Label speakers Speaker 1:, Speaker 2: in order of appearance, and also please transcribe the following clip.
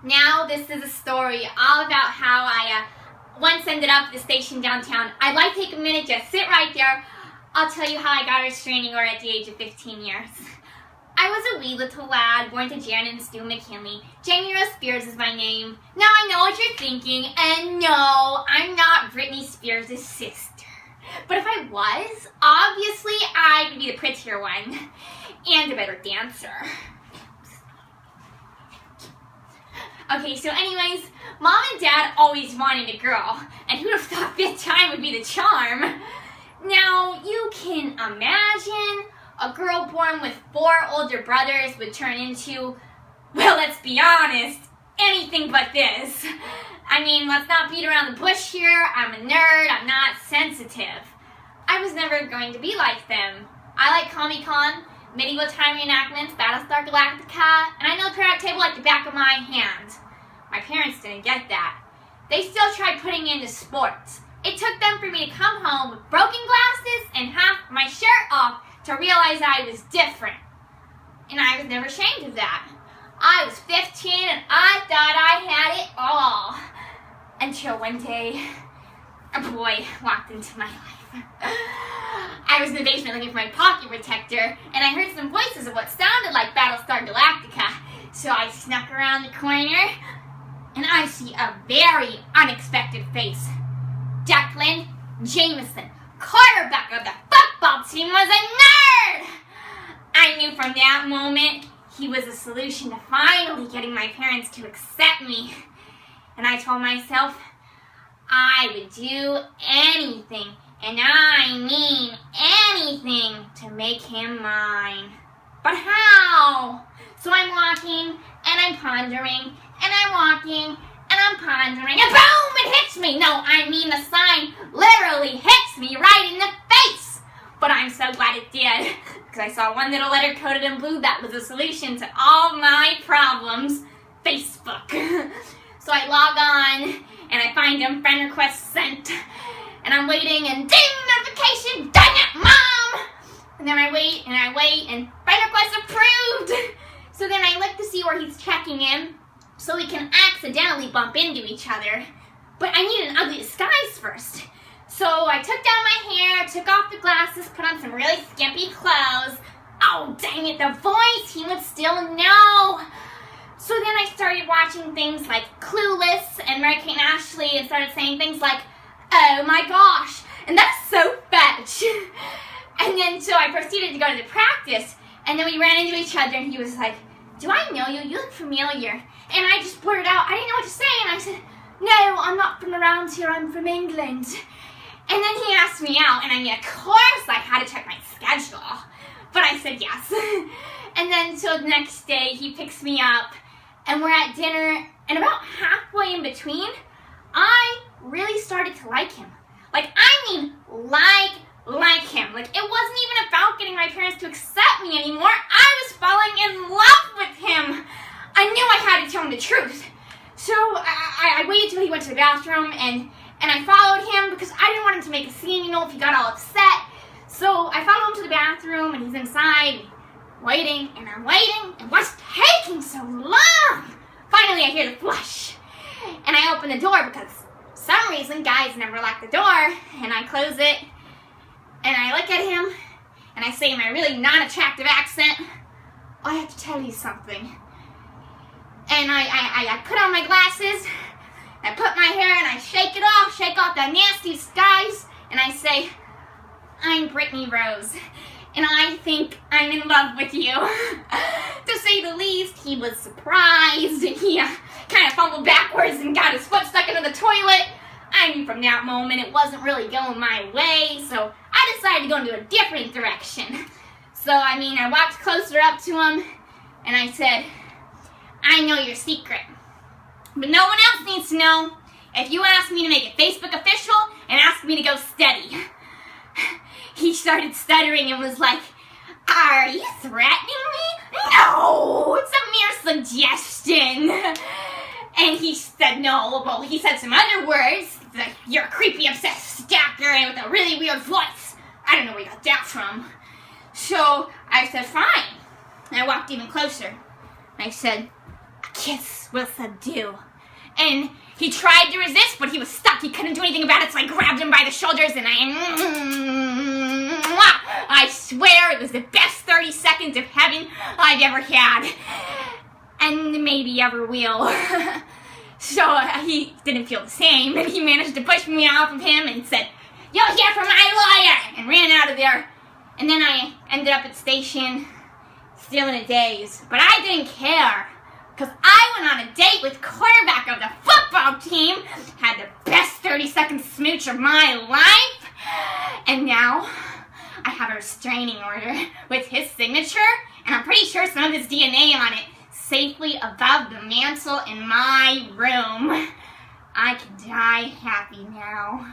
Speaker 1: Now this is a story all about how I once ended up at the station downtown. I'd like to take a minute, just sit right there. I'll tell you how I got a restraining order at the age of 15 years. I was a wee little lad, born to Janet and Stu McKinley. Jamie Rose Spears is my name. Now I know what you're thinking, and no, I'm not Britney Spears' sister. But if I was, obviously I would be the prettier one, and a better dancer. Okay, so anyways, Mom and Dad always wanted a girl, and who'd have thought fifth time would be the charm? Now, you can imagine a girl born with 4 older brothers would turn into, well, let's be honest, anything but this. I mean, let's not beat around the bush here. I'm a nerd. I'm not sensitive. I was never going to be like them. I like Comic-Con, medieval time reenactments, Battlestar Galactica, and I know the periodic table like the back of my hand. My parents didn't get that. They still tried putting me into sports. It took them for me to come home with broken glasses and half my shirt off to realize I was different. And I was never ashamed of that. I was 15 and I thought I had it all. Until one day, a boy walked into my life. I was in the basement looking for my pocket protector, and I heard some voices of what sounded like Battlestar Galactica. So I snuck around the corner, and I see a very unexpected face. Declan Jameson, quarterback of the football team, was a nerd! I knew from that moment he was the solution to finally getting my parents to accept me. And I told myself I would do anything, and I mean anything, to make him mine. But how? So I'm walking, and I'm pondering, and I'm walking, and I'm pondering, and boom, it hits me. No, I mean the sign literally hits me right in the face. But I'm so glad it did, because I saw one little letter coded in blue that was the solution to all my problems: Facebook. So I log on, and I find him, friend request sent, and I'm waiting, and ding, notification, dang it, Mom! And then I wait, and friend request approved. So then I look to see where he's checking in, so we can accidentally bump into each other. But I need an ugly disguise first. So I took down my hair, took off the glasses, put on some really skimpy clothes. Oh, dang it, the voice, he would still know. So then I started watching things like Clueless and Mary-Kate and Ashley, and started saying things like, oh my gosh, and that's so fetch. And then so I proceeded to go to the practice, and then we ran into each other, and he was like, do I know you? You look familiar. And I just blurted out, I didn't know what to say, and I said, no, I'm not from around here, I'm from England. And then he asked me out, and I mean, of course I had to check my schedule, but I said yes. And then so the next day, he picks me up, and we're at dinner, and about halfway in between, I really started to like him. Like him. Like, it wasn't even about getting my parents to accept me anymore. I was falling in love with him. I knew I had to tell him the truth. So I waited till he went to the bathroom, and I followed him because I didn't want him to make a scene, you know, if he got all upset. So I followed him to the bathroom, and he's inside, waiting, and I'm waiting, and what's taking so long? Finally, I hear the flush, and I open the door because for some reason guys never lock the door, and I close it, and I look at him, and I say in my really non-attractive accent, I have to tell you something. And I put on my glasses, I put my hair, and I shake it off, shake off that nasty disguise, and I say, I'm Britney Rose, and I think I'm in love with you. To say the least, he was surprised, and he kind of fumbled backwards and got his foot stuck into the toilet. I knew from that moment it wasn't really going my way, so I decided to go into a different direction. So, I mean, I walked closer up to him, and I said, I know your secret, but no one else needs to know. If you ask me to make it Facebook official and ask me to go steady. He started stuttering and was like, are you threatening me? No, it's a mere suggestion. And he said no, well, he said some other words, like, you're a creepy, obsessed stalker, and with a really weird voice. I don't know where he got that from. So I said, fine. And I walked even closer. And I said, A kiss will subdue. And he tried to resist, but he was stuck. He couldn't do anything about it, so I grabbed him by the shoulders and I swear it was the best 30 seconds of heaven I've ever had. And maybe ever will. So he didn't feel the same, and he managed to push me off of him and said, "You'll hear from my lawyer," and ran out of there. And then I ended up at station, still in a daze. But I didn't care, because I went on a date with quarterback of the football team, had the best 30-second smooch of my life, and now I have a restraining order with his signature, and I'm pretty sure some of his DNA on it, safely above the mantle in my room. I can die happy now.